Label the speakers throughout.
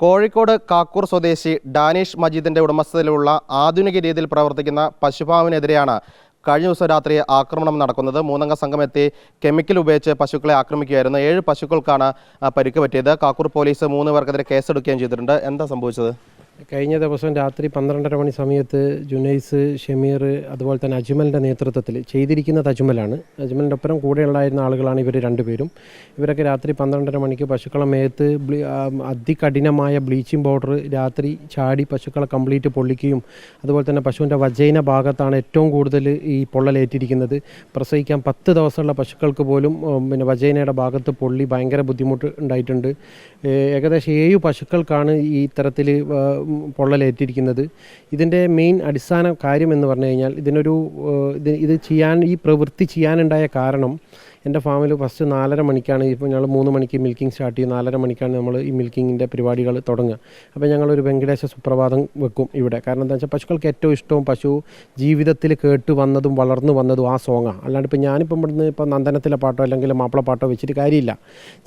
Speaker 1: കോഴിക്കോട് കാക്കൂർ സ്വദേശി ഡാനിഷ് മജീദിന്റെ ഉടമസ്ഥതയിലുള്ള ആധുനിക രീതിയിൽ പ്രവർത്തിക്കുന്ന പശുഫാമിനെതിരെയാണ് കഴിഞ്ഞ ദിവസം രാത്രി ആക്രമണം നടക്കുന്നത്. മൂന്നംഗ സംഘം എത്തി കെമിക്കൽ ഉപയോഗിച്ച് പശുക്കളെ ആക്രമിക്കുകയായിരുന്നു. 7 പശുക്കൾക്കാണ് പരിക്ക് പറ്റിയത്. കാക്കൂർ പോലീസ് 3 പേർക്കെതിരെ കേസെടുക്കുകയും ചെയ്തിട്ടുണ്ട്. എന്താ സംഭവിച്ചത്?
Speaker 2: കഴിഞ്ഞ ദിവസം രാത്രി 12:30 മണി സമയത്ത് ജുനൈസ്, ഷമീർ, അതുപോലെ തന്നെ അജ്മലിൻ്റെ നേതൃത്വത്തിൽ ചെയ്തിരിക്കുന്നത് അജ്മലാണ്. അജ്മലിൻ്റെ ഒപ്പം കൂടെ ഉണ്ടായിരുന്ന ആളുകളാണ് ഇവർ രണ്ടുപേരും. ഇവരൊക്കെ രാത്രി 12:30 മണിക്ക് പശുക്കളെ മേത്ത് അതികഠിനമായ ബ്ലീച്ചിങ് പൗഡർ രാത്രി ചാടി പശുക്കളെ കംപ്ലീറ്റ് പൊള്ളിക്കുകയും അതുപോലെ തന്നെ പശുവിൻ്റെ വജൈന ഭാഗത്താണ് ഏറ്റവും കൂടുതൽ ഈ പൊള്ളലേറ്റിരിക്കുന്നത്. പ്രസവിക്കാൻ 10 ദിവസമുള്ള പശുക്കൾക്ക് പോലും വജൈനയുടെ ഭാഗത്ത് പൊള്ളി ഭയങ്കര ബുദ്ധിമുട്ട് ഉണ്ടായിട്ടുണ്ട്. ഏകദേശം 7 പശുക്കൾക്കാണ് ഈ ഇത്തരത്തിൽ പൊള്ളലേറ്റിരിക്കുന്നത്. ഇതിൻ്റെ മെയിൻ അടിസ്ഥാന കാര്യം എന്ന് പറഞ്ഞു കഴിഞ്ഞാൽ ഈ പ്രവൃത്തി ചെയ്യാനുണ്ടായ കാരണം എൻ്റെ ഫാമിൽ ഫസ്റ്റ് 4:30 മണിക്കാണ്. ഇപ്പോൾ ഞങ്ങൾ 3 മണിക്ക് മിൽക്കിംഗ് സ്റ്റാർട്ട് ചെയ്യും. 4:30 മണിക്കാണ് നമ്മൾ ഈ മിൽക്കിങ്ങിൻ്റെ പരിപാടികൾ തുടങ്ങുക. അപ്പോൾ ഞങ്ങളൊരു വെങ്കടേശ സുപ്രഭാതം വെക്കും ഇവിടെ. കാരണം എന്താ വെച്ചാൽ പശുക്കൾക്ക് ഏറ്റവും ഇഷ്ടവും പശു ജീവിതത്തിൽ കേട്ട് വന്നതും വളർന്നു വന്നതും ആ സോങ്ങാണ്. അല്ലാണ്ട് ഇപ്പോൾ ഞാനിപ്പോൾ ഇവിടുന്ന് ഇപ്പോൾ നന്ദനത്തിലെ പാട്ടോ അല്ലെങ്കിൽ മാപ്പിളപ്പാട്ടോ വെച്ചിട്ട് കാര്യമില്ല.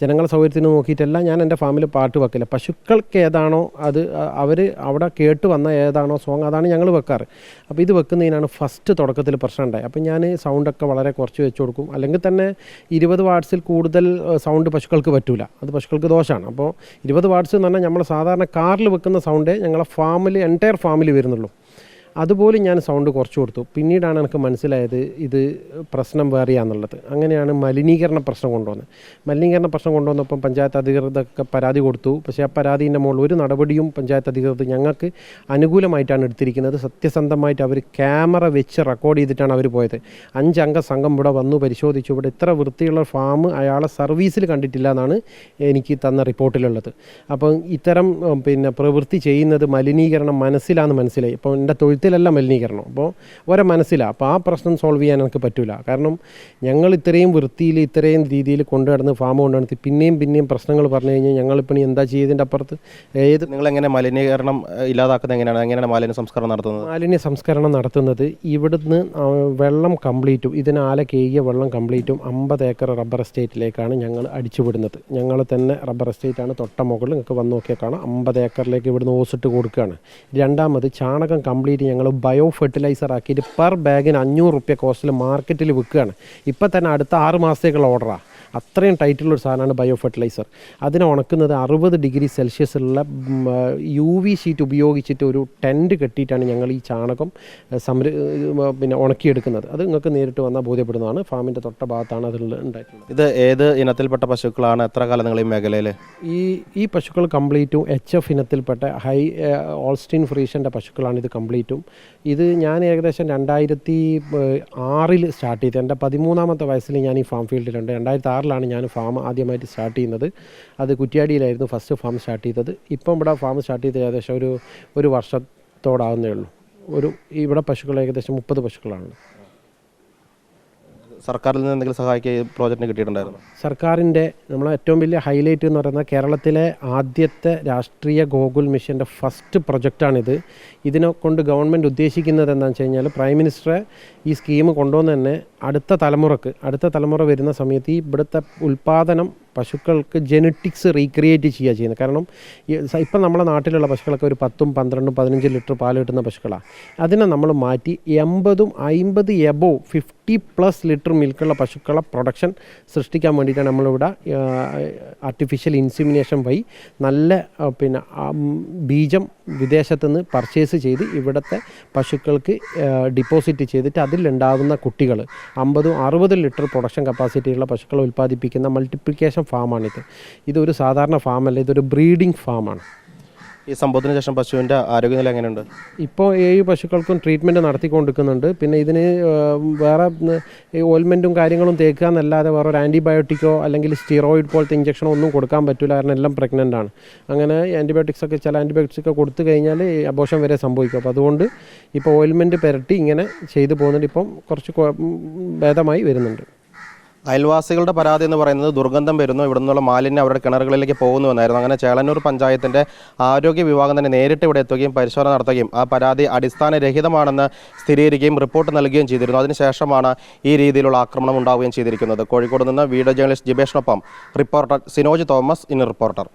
Speaker 2: ജനങ്ങളുടെ സൗകര്യത്തിന് നോക്കിയിട്ടല്ല ഞാൻ എൻ്റെ ഫാമിൽ പാട്ട് വെക്കില്ല. പശുക്കൾക്ക് ഏതാണോ അത് അവർ അവിടെ കേട്ട് വന്ന ഏതാണോ സോങ് അതാണ് ഞങ്ങൾ വെക്കാറ്. അപ്പോൾ ഇത് വെക്കുന്നതിനാണ് ഫസ്റ്റ് തുടക്കത്തിൽ പ്രശ്നം ഉണ്ടായത്. അപ്പോൾ ഞാൻ സൗണ്ടൊക്കെ വളരെ കുറച്ച് വെച്ച് കൊടുക്കും. അല്ലെങ്കിൽ തന്നെ 20 വാട്ട്സിൽ കൂടുതൽ സൗണ്ട് പശുക്കൾക്ക് പറ്റൂല. അത് പശുക്കൾക്ക് ദോഷമാണ്. അപ്പോൾ 20 വാട്ട്സ് എന്ന് പറഞ്ഞാൽ നമ്മൾ സാധാരണ കാറിൽ വെക്കുന്ന സൗണ്ടേ ഞങ്ങളെ ഫാമിൽ എൻറ്റയർ ഫാമിൽ വരുന്നുള്ളൂ. അതുപോലെ ഞാൻ സൗണ്ട് കുറച്ച് കൊടുത്തു. പിന്നീടാണ് എനിക്ക് മനസ്സിലായത് ഇത് പ്രശ്നം വേറെയാണെന്നുള്ളത്. അങ്ങനെയാണ് മലിനീകരണ പ്രശ്നം കൊണ്ടുവന്നത്. മലിനീകരണ പ്രശ്നം കൊണ്ടുവന്നപ്പം പഞ്ചായത്ത് അധികൃതർക്ക് പരാതി കൊടുത്തു. പക്ഷേ ആ പരാതിൻ്റെ മുകളിൽ ഒരു നടപടിയും പഞ്ചായത്ത് അധികൃതർ ഞങ്ങൾക്ക് അനുകൂലമായിട്ടാണ് എടുത്തിരിക്കുന്നത്. സത്യസന്ധമായിട്ട് അവർ ക്യാമറ വെച്ച് റെക്കോർഡ് ചെയ്തിട്ടാണ് അവർ പോയത്. 5 അംഗ സംഘം ഇവിടെ വന്നു പരിശോധിച്ചു. ഇവിടെ ഇത്ര വൃത്തിയുള്ള ഫാം അയാളെ സർവീസിൽ കണ്ടിട്ടില്ല എന്നാണ് എനിക്ക് തന്ന റിപ്പോർട്ടിലുള്ളത്. അപ്പം ഇത്തരം പ്രവൃത്തി ചെയ്യുന്നത് മലിനീകരണം മനസ്സിലാണെന്ന് മനസ്സിലായി. അപ്പോൾ എൻ്റെ തൊഴുത്തിലല്ല മലിനീകരണം. അപ്പോൾ ഓരോ മനസ്സിലാണ്. അപ്പോൾ ആ പ്രശ്നം സോൾവ് ചെയ്യാൻ എനിക്ക് പറ്റില്ല. കാരണം ഞങ്ങൾ ഇത്രയും വൃത്തിയിൽ ഇത്രയും രീതിയിൽ കൊണ്ടുനടന്ന് ഫാം കൊണ്ടുനടത്തി പിന്നെയും പ്രശ്നങ്ങൾ പറഞ്ഞു കഴിഞ്ഞാൽ ഞങ്ങളിപ്പോൾ എന്താ ചെയ്തതിൻ്റെ അപ്പുറത്ത്
Speaker 1: നിങ്ങളെങ്ങനെ മലിനീകരണം ഇല്ലാതാക്കുന്നത് എങ്ങനെയാണ് മാലിന്യ സംസ്കരണം നടത്തുന്നത്?
Speaker 2: മാലിന്യ സംസ്കരണം നടത്തുന്നത് ഇവിടുന്ന് വെള്ളം കംപ്ലീറ്റും ഇതിനാലെ കേകിയ വെള്ളം കംപ്ലീറ്റും 50 ഏക്കർ റബ്ബർ എസ്റ്റേറ്റിലേക്കാണ് ഞങ്ങൾ അടിച്ചുവിടുന്നത്. ഞങ്ങൾ തന്നെ റബ്ബർ എസ്റ്റേറ്റാണ് തൊട്ട മുകളിൽ നിങ്ങൾക്ക് വന്ന് നോക്കിയാൽ കാണാം. 50 ഏക്കറിലേക്ക് ഇവിടുന്ന് ഓസിട്ട് കൊടുക്കുകയാണ്. രണ്ടാമത് ചാണകം കംപ്ലീറ്റ് ഞങ്ങൾ ബയോ ഫെർട്ടിലൈസർ ആക്കിയിട്ട് പെർ ബാഗിന് 500 റുപ്യ കോസ്റ്റിൽ മാർക്കറ്റിൽ വിൽക്കുകയാണ്. ഇപ്പം തന്നെ അടുത്ത 6 മാസത്തേക്കുള്ള ഓർഡറാണ്. അത്രയും ടൈറ്റുള്ളൊരു സാധനമാണ് ബയോ ഫെർട്ടിലൈസർ. അതിനെ ഉണക്കുന്നത് 60 ഡിഗ്രി സെൽഷ്യസിലുള്ള UV ഷീറ്റ് ഉപയോഗിച്ചിട്ട് ഒരു ടെൻറ്റ് കെട്ടിയിട്ടാണ് ഞങ്ങൾ ഈ ചാണകം ഉണക്കിയെടുക്കുന്നത്. അത് നിങ്ങൾക്ക് നേരിട്ട് വന്നാൽ ബോധ്യപ്പെടുന്നതാണ്. ഫാമിൻ്റെ തൊട്ട ഭാഗത്താണ് അതിൽ ഉണ്ടായിട്ടുള്ളത്.
Speaker 1: ഇത് ഏത് ഇനത്തിൽപ്പെട്ട പശുക്കളാണ്? എത്ര കാലം നിങ്ങൾ ഈ മേഖലയിൽ?
Speaker 2: ഈ പശുക്കൾ കംപ്ലീറ്റും HF ഇനത്തിൽപ്പെട്ട ഹൈ ഓൾസ്റ്റീൻ ഫ്രീഷൻ്റെ പശുക്കളാണ് ഇത് കംപ്ലീറ്റും. ഇത് ഞാൻ ഏകദേശം 2006 സ്റ്റാർട്ട് ചെയ്തത്. എൻ്റെ 13ാമത്തെ വയസ്സിൽ ഞാൻ ഈ ഫാം ഫീൽഡിലുണ്ട്. 2006 ഞാൻ ഫാം ആദ്യമായിട്ട് സ്റ്റാർട്ട് ചെയ്യുന്നത്. അത് കുറ്റ്യാടിയിലായിരുന്നു ഫസ്റ്റ് ഫാം സ്റ്റാർട്ട് ചെയ്തത്. ഇപ്പം ഇവിടെ ഫാം സ്റ്റാർട്ട് ചെയ്ത് ഏകദേശം ഒരു വർഷത്തോടാവുന്നേ ഉള്ളൂ. ഇവിടെ പശുക്കൾ ഏകദേശം 30 പശുക്കളാണ്.
Speaker 1: സർക്കാരിൽ നിന്ന് എന്തെങ്കിലും സഹായിക്കുക പ്രോജക്റ്റിന് കിട്ടിയിട്ടുണ്ടായിരുന്നു?
Speaker 2: സർക്കാരിൻ്റെ നമ്മളെ ഏറ്റവും വലിയ ഹൈലൈറ്റ് എന്ന് പറയുന്നത് കേരളത്തിലെ ആദ്യത്തെ രാഷ്ട്രീയ ഗോകുൽ മിഷൻ്റെ ഫസ്റ്റ് പ്രൊജക്റ്റാണിത്. ഇതിനെ കൊണ്ട് ഗവൺമെൻറ് ഉദ്ദേശിക്കുന്നത് എന്താണെന്ന് വെച്ച് കഴിഞ്ഞാൽ പ്രൈം മിനിസ്റ്റർ ഈ സ്കീം കൊണ്ടുവന്ന് തന്നെ അടുത്ത തലമുറ വരുന്ന സമയത്ത് ഈ ഇവിടുത്തെ ഉൽപ്പാദനം പശുക്കൾക്ക് ജെനറ്റിക്സ് റീക്രിയേറ്റ് ചെയ്യുന്നത്. കാരണം ഇപ്പം നമ്മുടെ നാട്ടിലുള്ള പശുക്കളൊക്കെ ഒരു 10, 12, 15 ലിറ്റർ പാൽ കിട്ടുന്ന പശുക്കളാണ്. അതിനെ നമ്മൾ മാറ്റി 80, 50 എബോവ് 50+ ലിറ്റർ മിൽക്കുള്ള പശുക്കളെ പ്രൊഡക്ഷൻ സൃഷ്ടിക്കാൻ വേണ്ടിയിട്ടാണ് നമ്മളിവിടെ ആർട്ടിഫിഷ്യൽ ഇൻസിമിനേഷൻ വഴി നല്ല ബീജം വിദേശത്തുനിന്ന് പർച്ചേസ് ചെയ്ത് ഇവിടുത്തെ പശുക്കൾക്ക് ഡിപ്പോസിറ്റ് ചെയ്തിട്ട് അതിലുണ്ടാകുന്ന കുട്ടികൾ 50, 60 ലിറ്റർ പ്രൊഡക്ഷൻ കപ്പാസിറ്റിയുള്ള പശുക്കളെ ഉൽപ്പാദിപ്പിക്കുന്ന മൾട്ടിപ്ലിക്കേഷൻ ഫാമാണിത്. ഇതൊരു സാധാരണ ഫാമല്ല, ഇതൊരു ബ്രീഡിംഗ് ഫാമാണ്.
Speaker 1: ഈ സംഭവത്തിന് ശേഷം പശുവിൻ്റെ ആരോഗ്യനില എങ്ങനെയുണ്ട്?
Speaker 2: ഇപ്പോൾ 7 പശുക്കൾക്കും ട്രീറ്റ്മെൻറ്റ് നടത്തിക്കൊണ്ടിരിക്കുന്നുണ്ട്. പിന്നെ ഇതിന് വേറെ ഓയിൽമെൻറ്റും കാര്യങ്ങളും തേക്കുക എന്നല്ലാതെ വേറെ ഒരു ആൻറ്റിബയോട്ടിക്കോ അല്ലെങ്കിൽ സ്റ്റിറോയിഡ് പോലത്തെ ഇഞ്ചക്ഷനോ ഒന്നും കൊടുക്കാൻ പറ്റില്ല. കാരണം എല്ലാം പ്രഗ്നൻ്റ് ആണ്. അങ്ങനെ ചില ആൻറ്റിബയോട്ടിക്സൊക്കെ കൊടുത്തു കഴിഞ്ഞാൽ അബോർഷൻ വരെ സംഭവിക്കും. അപ്പോൾ അതുകൊണ്ട് ഇപ്പോൾ ഓയിൽമെൻറ്റ് പുരട്ടി ഇങ്ങനെ ചെയ്തു പോകുന്നുണ്ട്. ഇപ്പം കുറച്ച് ഭേദമായി വരുന്നുണ്ട്.
Speaker 1: അയൽവാസികളുടെ പരാതി എന്ന് പറയുന്നത് ദുർഗന്ധം വരുന്നു, ഇവിടെ നിന്നുള്ള മാലിന്യം അവരുടെ കിണറുകളിലേക്ക് പോകുന്നുവെന്നായിരുന്നു. അങ്ങനെ ചേളന്നൂർ പഞ്ചായത്തിൻ്റെ ആരോഗ്യ വിഭാഗം തന്നെ നേരിട്ട് ഇവിടെ എത്തുകയും പരിശോധന നടത്തുകയും ആ പരാതി അടിസ്ഥാനരഹിതമാണെന്ന് സ്ഥിരീകരിക്കുകയും റിപ്പോർട്ട് നൽകുകയും ചെയ്തിരുന്നു. അതിനുശേഷമാണ് ഈ രീതിയിലുള്ള ആക്രമണം ഉണ്ടാവുകയും ചെയ്തിരിക്കുന്നത്. കോഴിക്കോട് നിന്ന് വീഡിയോ ജേർണലിസ്റ്റ് ജിബേഷിനൊപ്പം reporter Sinoj Thomas, in reporter.